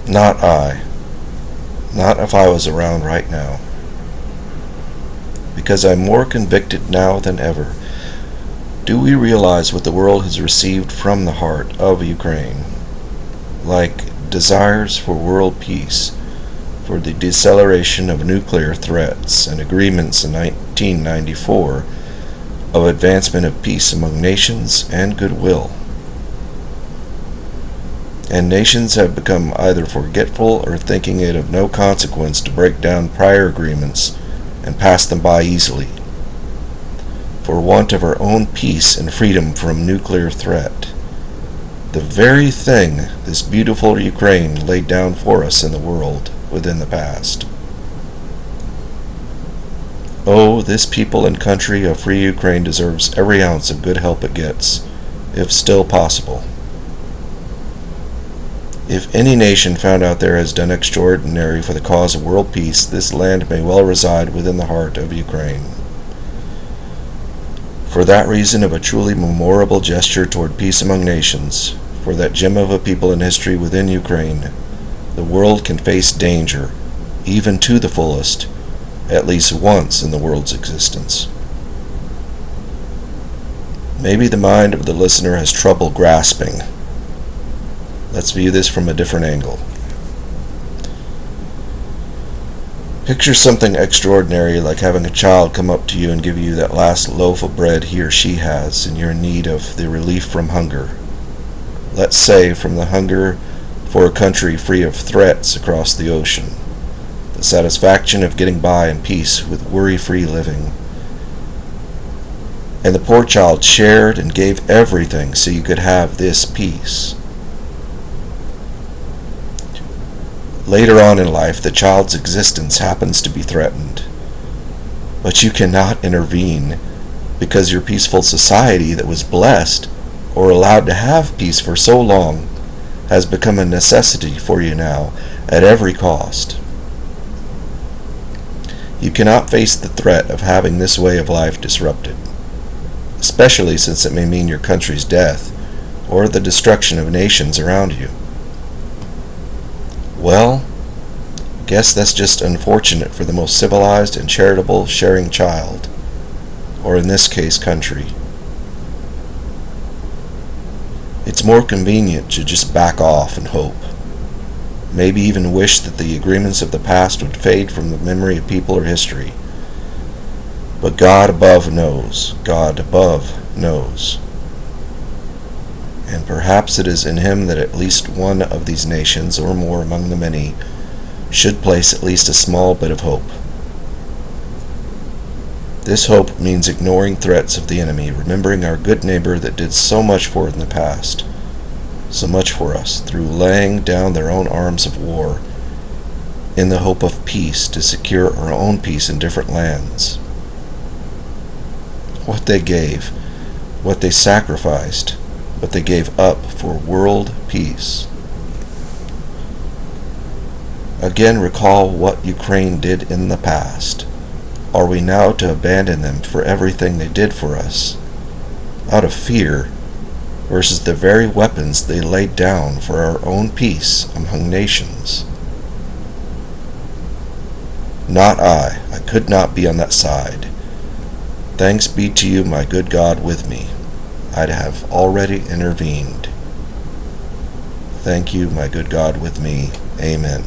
Not I. Not if I was around right now. Because I'm more convicted now than ever. Do we realize what the world has received from the heart of Ukraine? Like desires for world peace, for the deceleration of nuclear threats and agreements in 1994 of advancement of peace among nations and goodwill. And nations have become either forgetful or thinking it of no consequence to break down prior agreements and pass them by easily, for want of our own peace and freedom from nuclear threat. The very thing this beautiful Ukraine laid down for us in the world within the past. Oh, this people and country of free Ukraine deserves every ounce of good help it gets, if still possible. If any nation found out there has done extraordinary for the cause of world peace, this land may well reside within the heart of Ukraine. For that reason of a truly memorable gesture toward peace among nations, for that gem of a people in history within Ukraine, the world can face danger, even to the fullest, at least once in the world's existence. Maybe the mind of the listener has trouble grasping. Let's view this from a different angle. Picture something extraordinary like having a child come up to you and give you that last loaf of bread he or she has, and you're in need of the relief from hunger. Let's say from the hunger for a country free of threats across the ocean, the satisfaction of getting by in peace with worry-free living. And the poor child shared and gave everything so you could have this peace. Later on in life, the child's existence happens to be threatened, but you cannot intervene because your peaceful society that was blessed or allowed to have peace for so long has become a necessity for you now at every cost. You cannot face the threat of having this way of life disrupted, especially since it may mean your country's death or the destruction of nations around you. Well, guess that's just unfortunate for the most civilized and charitable sharing child, or in this case country. It's more convenient to just back off and hope, maybe even wish that the agreements of the past would fade from the memory of people or history. But God above knows. God above knows. And perhaps it is in him that at least one of these nations, or more among the many, should place at least a small bit of hope. This hope means ignoring threats of the enemy, remembering our good neighbor that did so much for it in the past, so much for us, through laying down their own arms of war, in the hope of peace to secure our own peace in different lands. What they gave, what they sacrificed, what they gave up for world peace. Again, recall what Ukraine did in the past. Are we now to abandon them for everything they did for us, out of fear, versus the very weapons they laid down for our own peace among nations? Not I. I could not be on that side. Thanks be to you, my good God, with me. I'd have already intervened. Thank you, my good God, with me. Amen.